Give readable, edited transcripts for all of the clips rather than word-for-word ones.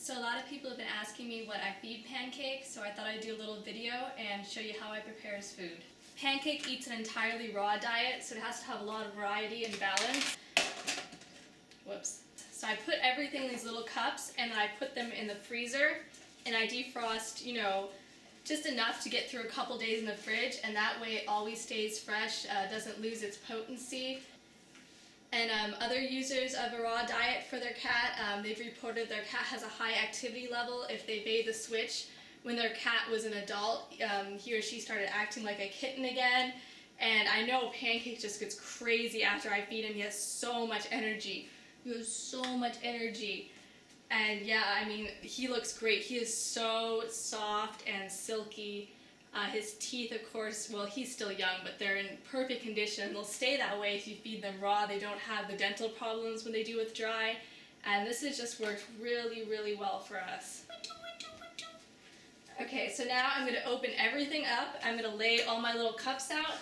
So a lot of people have been asking me what I feed Pancake, so I thought I'd do a little video and show you how I prepare his food. Pancake eats an entirely raw diet, so it has to have a lot of variety and balance. Whoops. So I put everything in these little cups and then I put them in the freezer and I defrost, just enough to get through a couple days in the fridge, and that way it always stays fresh, doesn't lose its potency. And other users of a raw diet for their cat, they've reported their cat has a high activity level. If they bathe the switch when their cat was an adult, he or she started acting like a kitten again. And I know Pancake just gets crazy after I feed him. He has so much energy. And yeah, I mean, he looks great. He is so soft and silky. His teeth, of course, well, he's still young, but they're in perfect condition. They'll stay that way if you feed them raw. They don't have the dental problems when they do with dry. And this has just worked really, really well for us. Okay, so now I'm going to open everything up. I'm going to lay all my little cups out.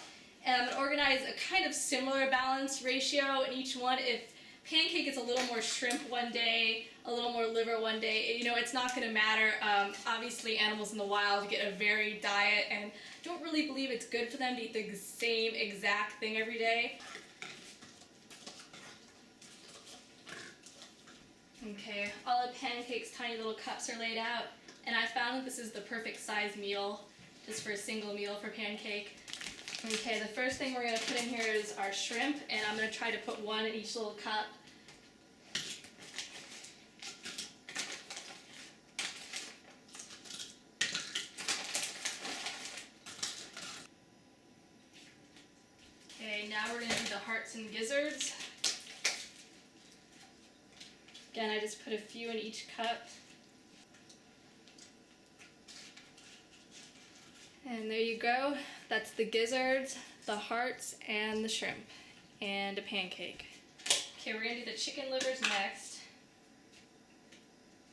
And I'm going to organize a kind of similar balance ratio in each one. If Pancake gets a little more shrimp one day, a little more liver one day, it's not going to matter. Obviously, animals in the wild get a varied diet, and I don't really believe it's good for them to eat the same exact thing every day. Okay, all of Pancake's tiny little cups are laid out, and I found that this is the perfect size meal, just for a single meal for Pancake. Okay, the first thing we're going to put in here is our shrimp, and I'm going to try to put one in each little cup. Okay, now we're going to do the hearts and gizzards. Again, I just put a few in each cup. And there you go. That's the gizzards, the hearts, and the shrimp, and a Pancake. Okay, we're going to do the chicken livers next.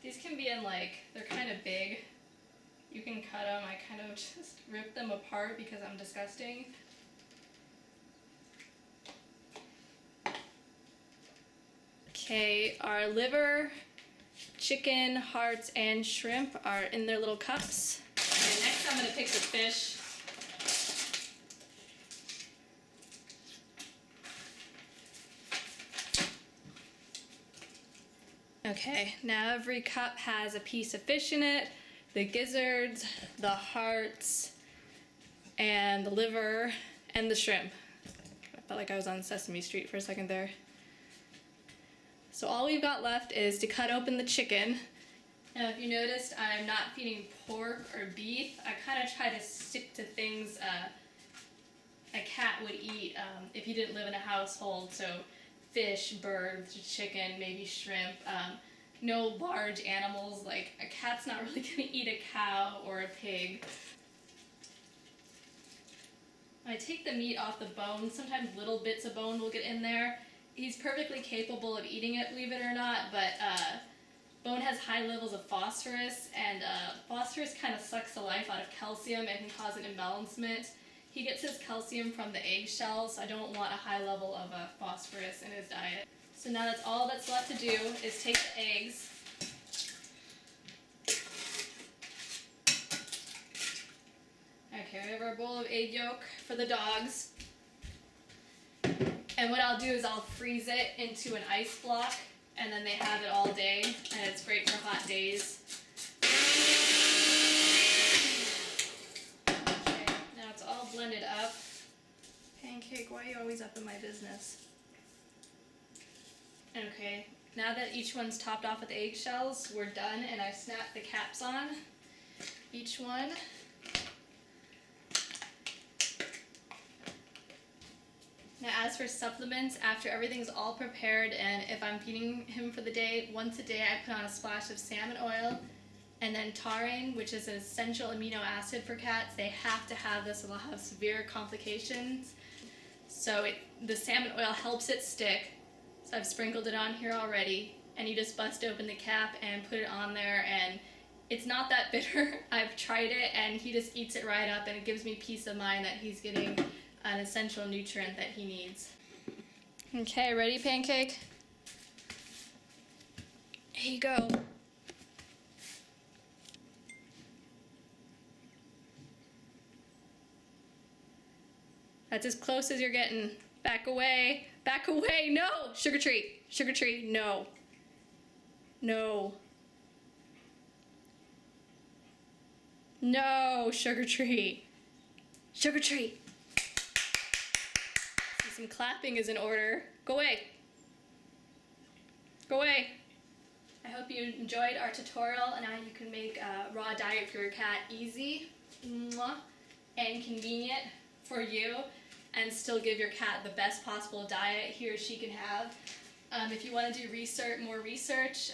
These can be in they're kind of big. You can cut them. I kind of just rip them apart because I'm disgusting. Okay, our liver, chicken, hearts, and shrimp are in their little cups. Okay, next I'm going to pick the fish. Okay, now every cup has a piece of fish in it, the gizzards, the hearts, and the liver, and the shrimp. I felt like I was on Sesame Street for a second there. So all we've got left is to cut open the chicken. Now, if you noticed, I'm not feeding pork or beef. I kind of try to stick to things a cat would eat if he didn't live in a household. So fish, birds, chicken, maybe shrimp. No large animals. Like a cat's not really going to eat a cow or a pig. I take the meat off the bone. Sometimes little bits of bone will get in there. He's perfectly capable of eating it, believe it or not, but bone has high levels of phosphorus, and phosphorus kind of sucks the life out of calcium and can cause an imbalancement. He gets his calcium from the eggshells, so I don't want a high level of phosphorus in his diet. So now that's all that's left to do is take the eggs. Okay, we have our bowl of egg yolk for the dogs. And what I'll do is I'll freeze it into an ice block, and then they have it all day, and it's great for hot days. Okay, now it's all blended up. Pancake, why are you always up in my business? Okay, now that each one's topped off with eggshells, we're done, and I snapped the caps on each one. Now, as for supplements, after everything's all prepared, and if I'm feeding him for the day, once a day I put on a splash of salmon oil, and then taurine, which is an essential amino acid for cats. They have to have this or they'll have severe complications. So the salmon oil helps it stick. So I've sprinkled it on here already, and you just bust open the cap and put it on there, and it's not that bitter. I've tried it, and he just eats it right up, and it gives me peace of mind that he's getting an essential nutrient that he needs. Okay, ready, Pancake? Here you go. That's as close as you're getting. Back away. Back away. No. Sugar tree. Sugar tree. No. No. No. Sugar tree. Sugar tree. So some clapping is in order. Go away. Go away. I hope you enjoyed our tutorial and how you can make a raw diet for your cat easy and convenient for you and still give your cat the best possible diet he or she can have. If you want to do more research,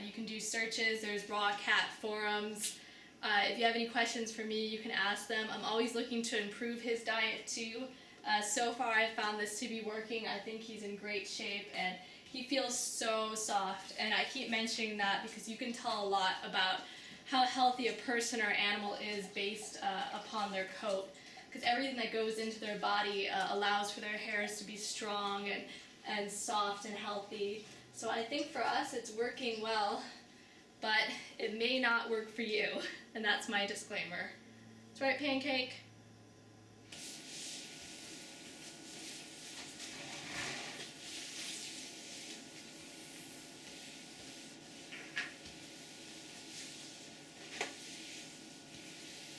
you can do searches. There's raw cat forums. If you have any questions for me, you can ask them. I'm always looking to improve his diet too. So far I've found this to be working. I think he's in great shape and he feels so soft, and I keep mentioning that because you can tell a lot about how healthy a person or animal is based upon their coat, because everything that goes into their body allows for their hairs to be strong and soft and healthy. So I think for us it's working well, but it may not work for you, and that's my disclaimer. That's right, Pancake?